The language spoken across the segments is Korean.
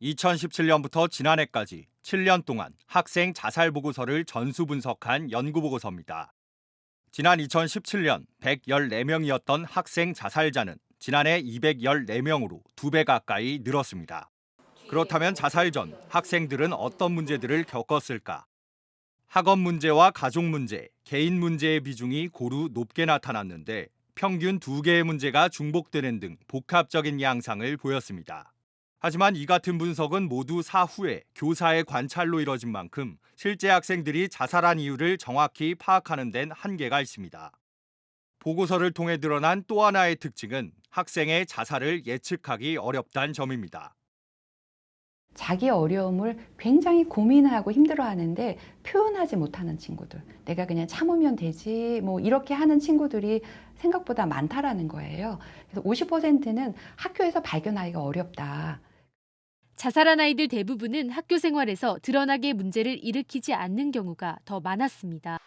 2017년부터 지난해까지 7년 동안 학생 자살 보고서를 전수 분석한 연구 보고서입니다. 지난 2017년 114명이었던 학생 자살자는 지난해 214명으로 2배 가까이 늘었습니다. 그렇다면 자살 전 학생들은 어떤 문제들을 겪었을까? 학업 문제와 가족 문제, 개인 문제의 비중이 고루 높게 나타났는데 평균 2개의 문제가 중복되는 등 복합적인 양상을 보였습니다. 하지만 이 같은 분석은 모두 사후에 교사의 관찰로 이뤄진 만큼 실제 학생들이 자살한 이유를 정확히 파악하는 데는 한계가 있습니다. 보고서를 통해 드러난 또 하나의 특징은 학생의 자살을 예측하기 어렵다는 점입니다. 자기 어려움을 굉장히 고민하고 힘들어하는데 표현하지 못하는 친구들, 내가 그냥 참으면 되지 뭐 이렇게 하는 친구들이 생각보다 많다라는 거예요. 그래서 50%는 학교에서 발견하기가 어렵다. 자살한 아이들 대부분은 학교 생활에서 드러나게 문제를 일으키지 않는 경우가 더 많았습니다.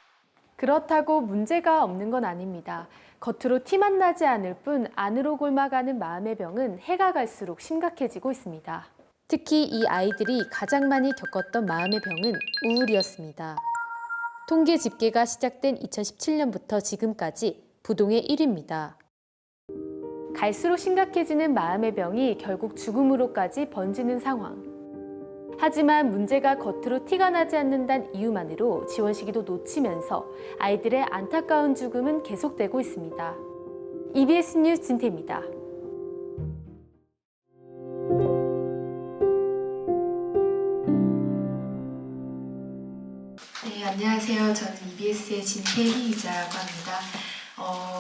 그렇다고 문제가 없는 건 아닙니다. 겉으로 티만 나지 않을 뿐 안으로 곪아가는 마음의 병은 해가 갈수록 심각해지고 있습니다. 특히 이 아이들이 가장 많이 겪었던 마음의 병은 우울이었습니다. 통계 집계가 시작된 2017년부터 지금까지 부동의 1위입니다. 갈수록 심각해지는 마음의 병이 결국 죽음으로까지 번지는 상황. 하지만 문제가 겉으로 티가 나지 않는다는 이유만으로 지원 시기도 놓치면서 아이들의 안타까운 죽음은 계속되고 있습니다. EBS 뉴스 진태입니다. 네, 안녕하세요. 저는 EBS의 진태희 기자라고 합니다.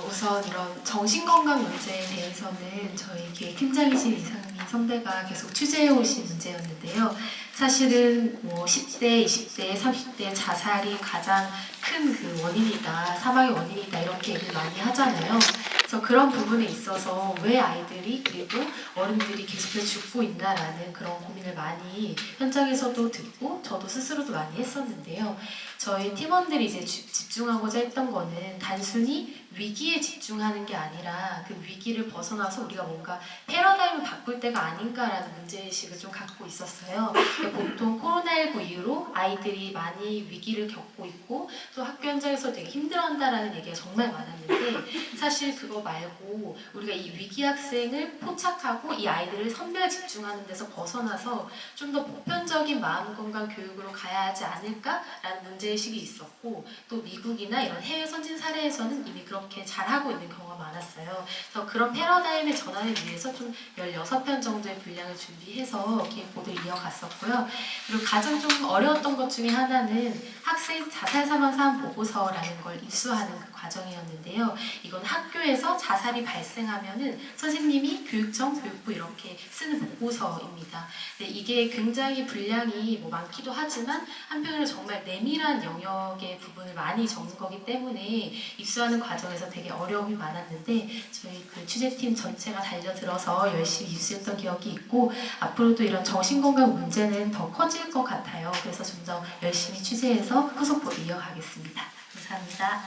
우선 이런 정신건강 문제에 대해서는 저희 기획팀장이신 이상민 선배가 계속 취재해 오신 문제였는데요. 사실은 10대, 20대, 30대 자살이 가장 큰 그 원인이다, 사망의 원인이다 이렇게 얘기를 많이 하잖아요. 그래서 그런 부분에 있어서 왜 아이들이 그리고 어른들이 계속해서 죽고 있나라는 그런 고민을 많이 현장에서도 듣고 저도 스스로도 많이 했었는데요. 저희 팀원들이 이제 집중하고자 했던 거는 단순히 위기에 집중하는 게 아니라 그 위기를 벗어나서 우리가 뭔가 패러다임을 바꿀 때가 아닌가라는 문제의식을 좀 갖고 있었어요. 보통 코로나19 이후로 아이들이 많이 위기를 겪고 있고 또 학교 현장에서 되게 힘들어한다라는 얘기가 정말 많았는데 사실 그거 말고 우리가 이 위기 학생을 포착하고 이 아이들을 선별 집중하는 데서 벗어나서 좀 더 보편적인 마음건강 교육으로 가야 하지 않을까라는 문제의식이 있었고 또 미국이나 이런 해외 선진 사례에서는 이미 그렇게 잘하고 있는 경우가 많았어요. 그래서 그런 패러다임의 전환을 위해서 좀 16편 정도의 분량을 준비해서 기획 보도를 이어갔었고요. 그리고 가장 좀 어려웠던 것 중에 하나는 학생 자살 사망 사안 보고서라는 걸 입수하는 그 과정이었는데요. 이건 학교에서 자살이 발생하면은 선생님이 교육청, 교육부 이렇게 쓰는 보고서입니다. 근데 이게 굉장히 분량이 많기도 하지만 한편으로 정말 내밀한 영역의 부분을 많이 적는 거기 때문에 입수하는 과정에서 되게 어려움이 많았는데 저희 그 취재팀 전체가 달려들어서 열심히 입수했던 기억이 있고 앞으로도 이런 정신건강 문제는 더 커질 것 같아요. 그래서 좀 더 열심히 취재해서 후속 보도 이어가겠습니다. 감사합니다.